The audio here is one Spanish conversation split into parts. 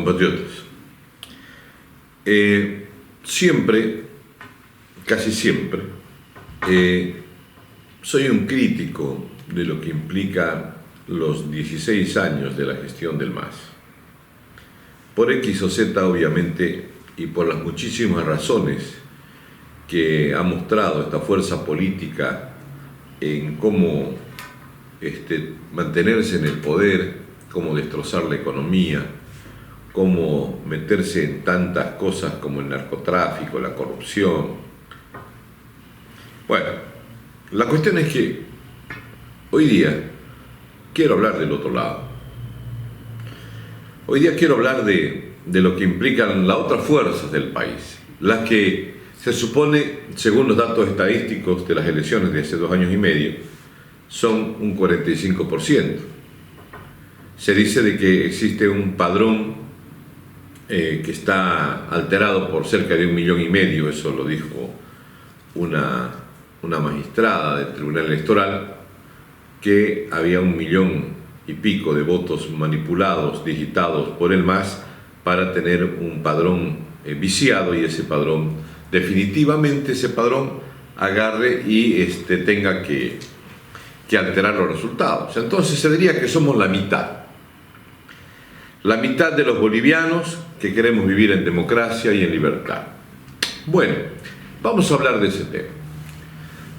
compatriotas. Siempre, casi siempre, soy un crítico de lo que implica los 16 años de la gestión del MAS. Por X o Z, obviamente, y por las muchísimas razones que ha mostrado esta fuerza política en cómo mantenerse en el poder, cómo destrozar la economía, cómo meterse en tantas cosas como el narcotráfico, la corrupción. Bueno, la cuestión es que hoy día quiero hablar del otro lado. Hoy día quiero hablar de lo que implican las otras fuerzas del país, las que se supone, según los datos estadísticos de las elecciones de hace 2 años y medio, son un 45%. Se dice de que existe un padrón que está alterado por cerca de 1,5 millones, eso lo dijo una magistrada del Tribunal Electoral, que había 1,000,000 y pico de votos manipulados, digitados por el MAS para tener un padrón viciado, y ese padrón, definitivamente ese padrón agarre y tenga que alterar los resultados. Entonces se diría que somos la mitad de los bolivianos que queremos vivir en democracia y en libertad. Bueno, vamos a hablar de ese tema.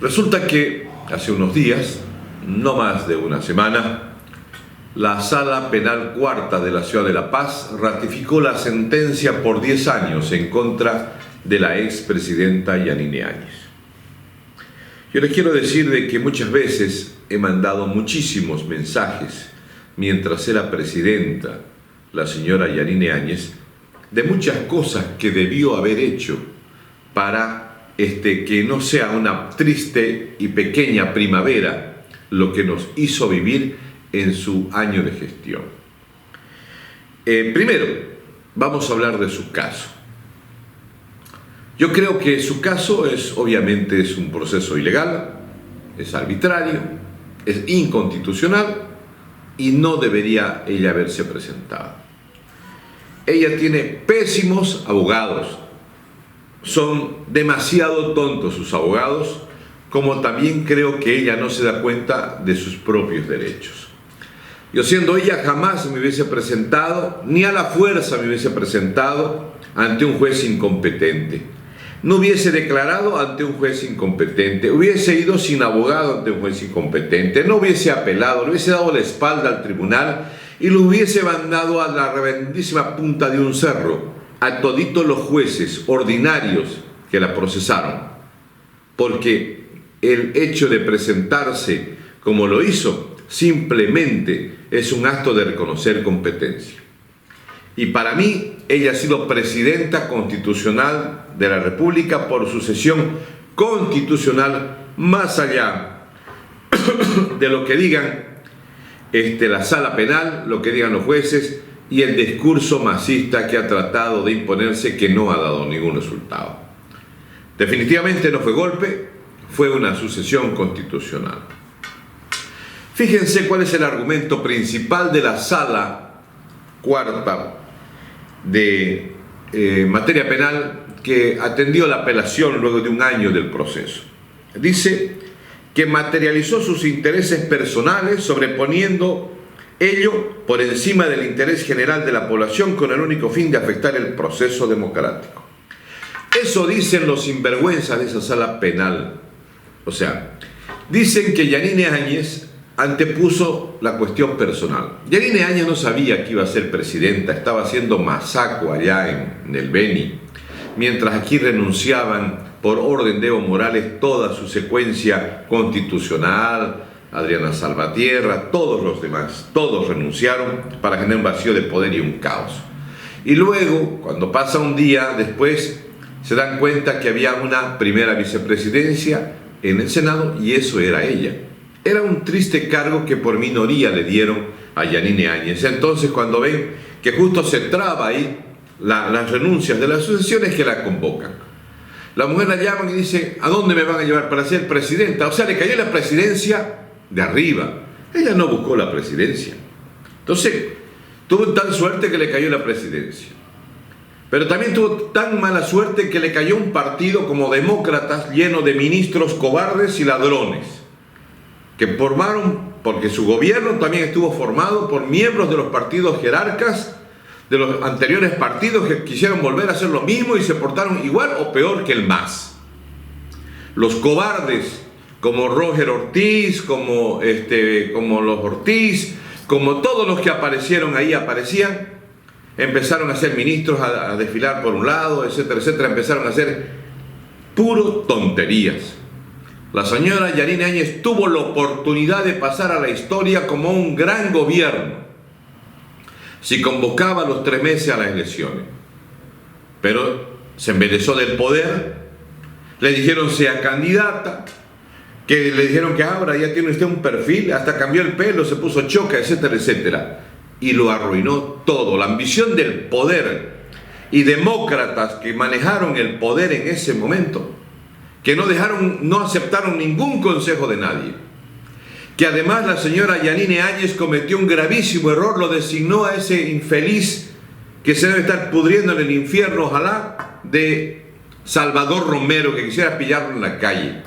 Resulta que hace unos días, no más de una semana, la Sala Penal Cuarta de la Ciudad de La Paz ratificó la sentencia por 10 años en contra de la expresidenta Yanine Áñez. Yo les quiero decir de que muchas veces he mandado muchísimos mensajes mientras era presidenta la señora Yanine Áñez, de muchas cosas que debió haber hecho para que no sea una triste y pequeña primavera lo que nos hizo vivir en su año de gestión. Primero, vamos a hablar de su caso. Yo creo que su caso obviamente es un proceso ilegal, es arbitrario, es inconstitucional y no debería ella haberse presentado. Ella tiene pésimos abogados, son demasiado tontos sus abogados, como también creo que ella no se da cuenta de sus propios derechos. Yo, siendo ella, jamás me hubiese presentado, ni a la fuerza me hubiese presentado ante un juez incompetente. No hubiese declarado ante un juez incompetente, hubiese ido sin abogado ante un juez incompetente, no hubiese apelado, le hubiese dado la espalda al tribunal y lo hubiese mandado a la reverendísima punta de un cerro a toditos los jueces ordinarios que la procesaron, porque el hecho de presentarse como lo hizo simplemente es un acto de reconocer competencia. Y para mí, ella ha sido presidenta constitucional de la República por sucesión constitucional, más allá de lo que digan la sala penal, lo que digan los jueces y el discurso masista que ha tratado de imponerse, que no ha dado ningún resultado. Definitivamente no fue golpe, fue una sucesión constitucional. Fíjense cuál es el argumento principal de la Sala Cuarta de materia penal que atendió la apelación luego de 1 año del proceso. Dice que materializó sus intereses personales sobreponiendo ello por encima del interés general de la población con el único fin de afectar el proceso democrático. Eso dicen los sinvergüenzas de esa sala penal. O sea, dicen que Yanine Áñez antepuso la cuestión personal. Yanine Áñez no sabía que iba a ser presidenta, estaba haciendo masaco allá en el Beni, mientras aquí renunciaban por orden de Evo Morales toda su secuencia constitucional, Adriana Salvatierra, todos los demás, todos renunciaron para generar un vacío de poder y un caos. Y luego, cuando pasa un día después, se dan cuenta que había una primera vicepresidencia en el Senado y eso era ella. Era un triste cargo que por minoría le dieron a Yanine Áñez. Entonces, cuando ven que justo se traba ahí las renuncias de las sucesiones, que la convocan. La mujer la llaman y dice: ¿a dónde me van a llevar para ser presidenta? O sea, le cayó la presidencia de arriba. Ella no buscó la presidencia. Entonces, Tuvo tal suerte que le cayó la presidencia. Pero también tuvo tan mala suerte que le cayó un partido como Demócratas lleno de ministros cobardes y ladrones, que formaron, porque su gobierno también estuvo formado por miembros de los partidos jerarcas de los anteriores partidos que quisieron volver a hacer lo mismo y se portaron igual o peor que el MAS. Los cobardes como Roger Ortiz, como los Ortiz, como todos los que aparecieron ahí aparecían, empezaron a ser ministros, a desfilar por un lado, etcétera, etcétera, empezaron a hacer puro tonterías. La señora Yanine Áñez tuvo la oportunidad de pasar a la historia como un gran gobierno si convocaba a los 3 meses a las elecciones, pero se embelezó del poder, le dijeron sea candidata, que le dijeron que ahora ya tiene usted un perfil, hasta cambió el pelo, se puso choca, etcétera, etcétera, y lo arruinó todo. La ambición del poder y demócratas que manejaron el poder en ese momento, que no aceptaron ningún consejo de nadie, que además la señora Yanine Áñez cometió un gravísimo error, lo designó a ese infeliz que se debe estar pudriendo en el infierno, ojalá, de Salvador Romero, que quisiera pillarlo en la calle.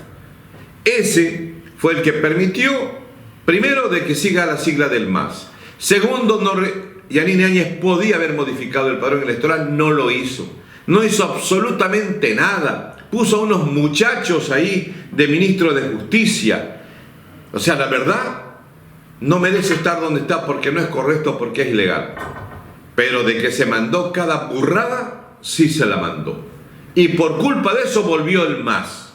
Ese fue el que permitió, primero, de que siga la sigla del MAS. Segundo, Yanine Áñez podía haber modificado el padrón electoral, no lo hizo. No hizo absolutamente nada. Puso a unos muchachos ahí de ministro de Justicia. O sea, la verdad, no merece estar donde está porque no es correcto, porque es ilegal. Pero de que se mandó cada burrada, sí se la mandó. Y por culpa de eso volvió el MAS.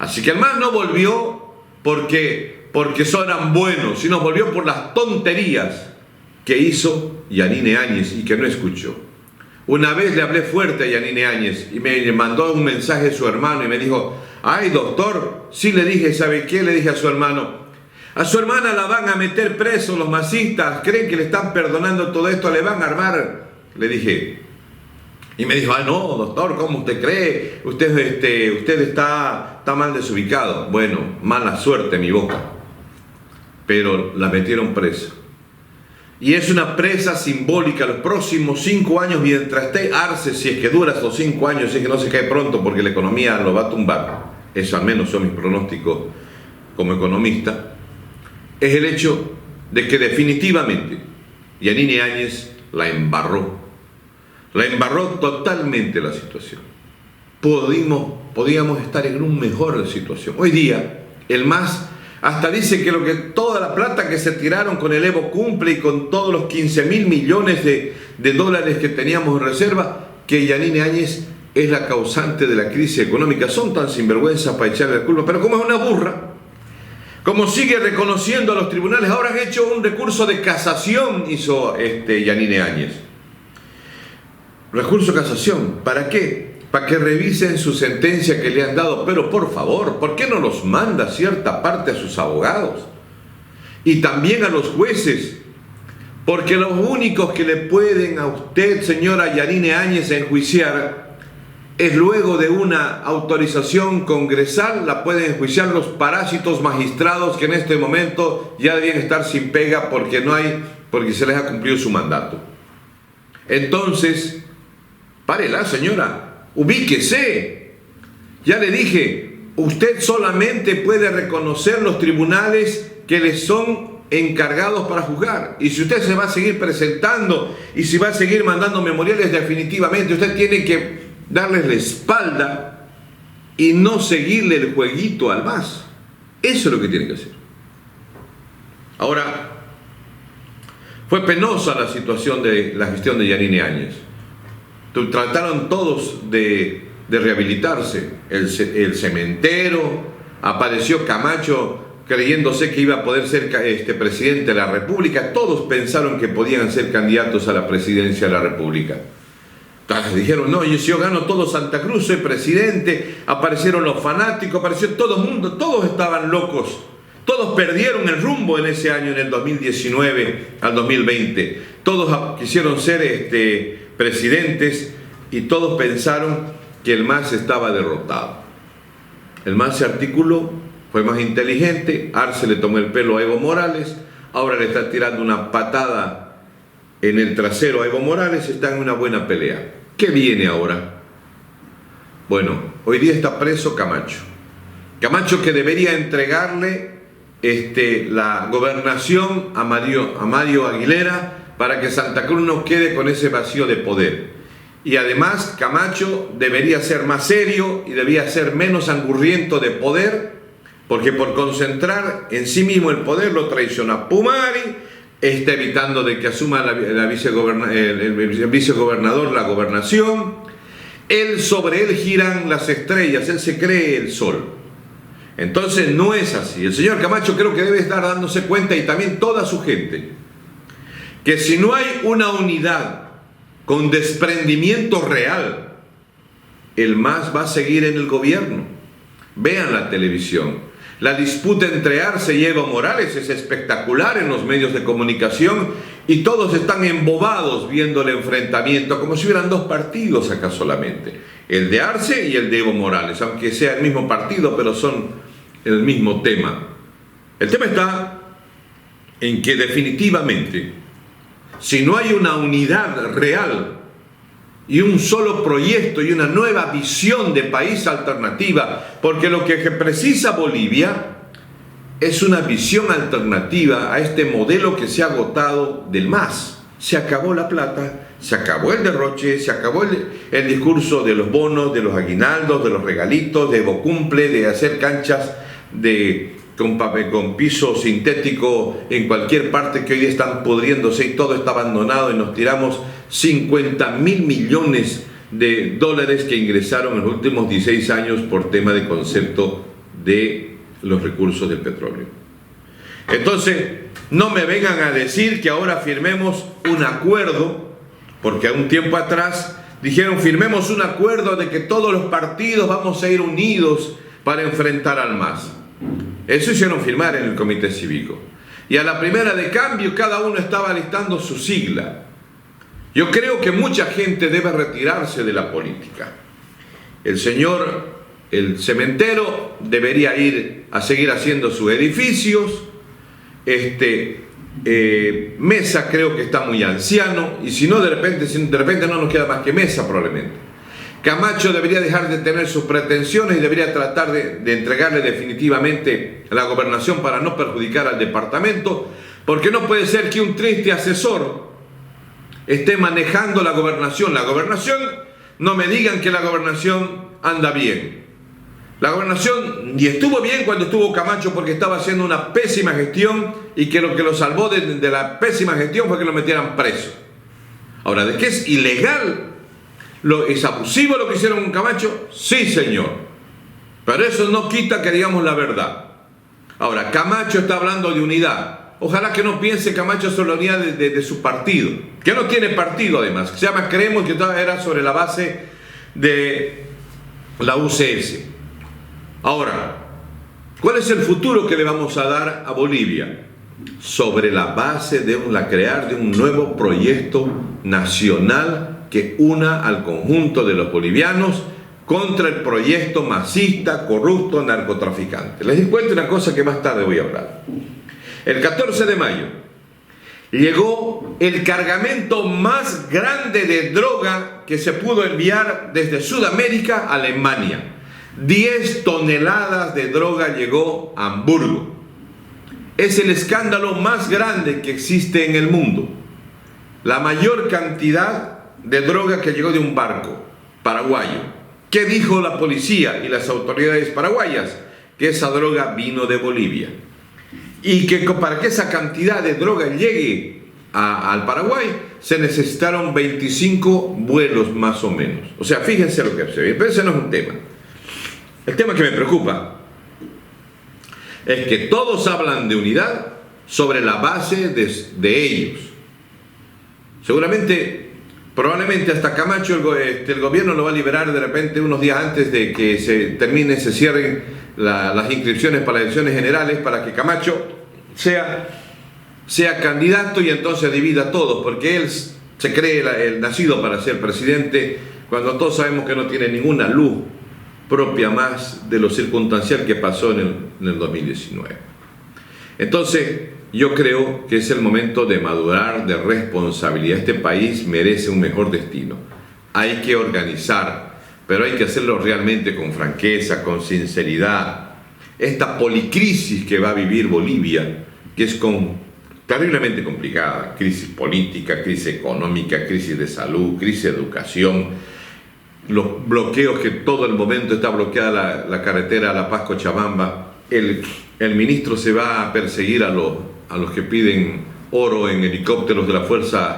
Así que el MAS no volvió porque eran buenos, sino volvió por las tonterías que hizo Yanine Áñez y que no escuchó. Una vez le hablé fuerte a Yanine Áñez y me mandó un mensaje de su hermano y me dijo: ay, doctor, sí, le dije, ¿sabe qué? Le dije a su hermano: a su hermana la van a meter preso los masistas, creen que le están perdonando todo esto, le van a armar. Le dije, y me dijo: ah, no, doctor, ¿cómo usted cree? Usted está mal desubicado. Bueno, mala suerte mi boca, pero la metieron presa. Y es una presa simbólica los próximos 5 años, mientras esté Arce, si es que dura esos 5 años, si es que no se cae pronto porque la economía lo va a tumbar. Eso al menos son mis pronósticos como economista. Es el hecho de que definitivamente Yanine Áñez la embarró totalmente la situación. Podíamos estar en una mejor situación. Hoy día el MAS hasta dice que toda la plata que se tiraron con el Evo Cumple y con todos los 15.000 millones de dólares que teníamos en reserva, que Yanine Áñez es la causante de la crisis económica. Son tan sinvergüenzas para echarle la culpa, pero como es una burra, como sigue reconociendo a los tribunales, ahora han hecho un recurso de casación, hizo Yanine Áñez. Recurso de casación, ¿para qué? Para que revisen su sentencia que le han dado. Pero por favor, ¿por qué no los manda cierta parte a sus abogados? Y también a los jueces. Porque los únicos que le pueden a usted, señora Yanine Áñez, enjuiciar es luego de una autorización congresal. La pueden enjuiciar los parásitos magistrados que en este momento ya debían estar sin pega porque se les ha cumplido su mandato. Entonces, párela, señora. Ubíquese. Ya le dije, usted solamente puede reconocer los tribunales que le son encargados para juzgar. Y si usted se va a seguir presentando y si va a seguir mandando memoriales, definitivamente usted tiene que darles la espalda y no seguirle el jueguito al MAS. Eso es lo que tiene que hacer. Ahora, fue penosa la situación de la gestión de Yanine Áñez. Trataron todos de rehabilitarse. El cementero, apareció Camacho creyéndose que iba a poder ser presidente de la República. Todos pensaron que podían ser candidatos a la presidencia de la República. Entonces dijeron: no, si yo gano todo Santa Cruz, soy presidente. Aparecieron los fanáticos, apareció todo el mundo, todos estaban locos. Todos perdieron el rumbo en ese año, en el 2019 al 2020. Todos quisieron ser presidentes y todos pensaron que el MAS estaba derrotado. El MAS se articuló, fue más inteligente. Arce le tomó el pelo a Evo Morales, ahora le está tirando una patada en el trasero a Evo Morales, están en una buena pelea. ¿Qué viene ahora? Bueno, hoy día está preso Camacho. Camacho, que debería entregarle la gobernación a Mario Aguilera para que Santa Cruz no quede con ese vacío de poder. Y además Camacho debería ser más serio y debería ser menos angurriento de poder, porque por concentrar en sí mismo el poder lo traiciona Pumari, está evitando de que asuma el vicegobernador la gobernación. Sobre él giran las estrellas, él se cree el sol. Entonces no es así. El señor Camacho creo que debe estar dándose cuenta, y también toda su gente, que si no hay una unidad con desprendimiento real, el MAS va a seguir en el gobierno. Vean la televisión. La disputa entre Arce y Evo Morales es espectacular en los medios de comunicación, y todos están embobados viendo el enfrentamiento como si hubieran dos partidos acá solamente, el de Arce y el de Evo Morales, aunque sea el mismo partido, pero son el mismo tema. El tema está en que definitivamente, si no hay una unidad real y un solo proyecto y una nueva visión de país alternativa, porque lo que precisa Bolivia es una visión alternativa a este modelo que se ha agotado del MAS. Se acabó la plata, se acabó el derroche, se acabó el discurso de los bonos, de los aguinaldos, de los regalitos, de Evo Cumple, de hacer canchas con piso sintético en cualquier parte, que hoy día están pudriéndose y todo está abandonado, y nos tiramos 50.000 millones de dólares que ingresaron en los últimos 16 años por tema de concepto de los recursos del petróleo. Entonces, no me vengan a decir que ahora firmemos un acuerdo, porque a un tiempo atrás dijeron firmemos un acuerdo de que todos los partidos vamos a ir unidos para enfrentar al MAS. Eso hicieron firmar en el Comité Cívico. Y a la primera de cambio cada uno estaba listando su sigla. Yo creo que mucha gente debe retirarse de la política. El cementero debería ir a seguir haciendo sus edificios. Mesa creo que está muy anciano, y si de repente no nos queda más que Mesa probablemente. Camacho debería dejar de tener sus pretensiones y debería tratar de entregarle definitivamente la gobernación para no perjudicar al departamento, porque no puede ser que un triste asesor esté manejando la gobernación. La gobernación, no me digan que la gobernación anda bien. La gobernación, y estuvo bien cuando estuvo Camacho, porque estaba haciendo una pésima gestión, y que lo que lo salvó de la pésima gestión fue que lo metieran preso. Ahora, ¿de qué es ilegal? ¿Es abusivo lo que hicieron con Camacho? Sí, señor. Pero eso no quita que digamos la verdad. Ahora, Camacho está hablando de unidad. Ojalá que no piense Camacho sobre la unidad de su partido, que no tiene partido además, que se llama Creemos, que era sobre la base de la UCS. Ahora, ¿cuál es el futuro que le vamos a dar a Bolivia? Sobre la base de crear un nuevo proyecto nacional que una al conjunto de los bolivianos contra el proyecto masista, corrupto, narcotraficante. Les cuento una cosa que más tarde voy a hablar. El 14 de mayo llegó el cargamento más grande de droga que se pudo enviar desde Sudamérica a Alemania. 10 toneladas de droga llegó a Hamburgo. Es el escándalo más grande que existe en el mundo. La mayor cantidad de droga que llegó de un barco paraguayo. ¿Qué dijo la policía y las autoridades paraguayas? Que esa droga vino de Bolivia. Y que para que esa cantidad de droga llegue al Paraguay se necesitaron 25 vuelos más o menos. O sea, fíjense lo que se ve. Pero ese no es un tema. El tema que me preocupa es que todos hablan de unidad sobre la base de ellos. Probablemente hasta Camacho el gobierno lo va a liberar de repente unos días antes de que se cierren las inscripciones para las elecciones generales, para que Camacho sea candidato y entonces divida a todos, porque él se cree el nacido para ser presidente, cuando todos sabemos que no tiene ninguna luz propia más de lo circunstancial que pasó en el 2019. Entonces, yo creo que es el momento de madurar, de responsabilidad. Este país merece un mejor destino. Hay que organizar, pero hay que hacerlo realmente con franqueza, con sinceridad. Esta policrisis que va a vivir Bolivia, que es terriblemente complicada, crisis política, crisis económica, crisis de salud, crisis de educación, los bloqueos que todo el momento está bloqueada la carretera La Paz-Cochabamba, el ministro se va a perseguir a los que piden oro en helicópteros de las Fuerzas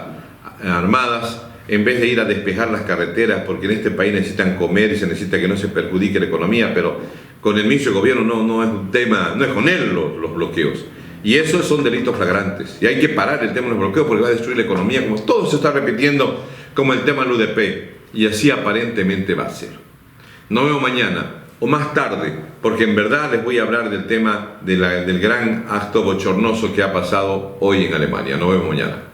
Armadas, en vez de ir a despejar las carreteras, porque en este país necesitan comer y se necesita que no se perjudique la economía, pero con el ministro de gobierno no es un tema, no es con él los bloqueos. Y esos son delitos flagrantes. Y hay que parar el tema de los bloqueos porque va a destruir la economía, como todo se está repitiendo, como el tema del UDP. Y así aparentemente va a ser. Nos vemos mañana o más tarde, porque en verdad les voy a hablar del tema del gran acto bochornoso que ha pasado hoy en Alemania. Nos vemos mañana.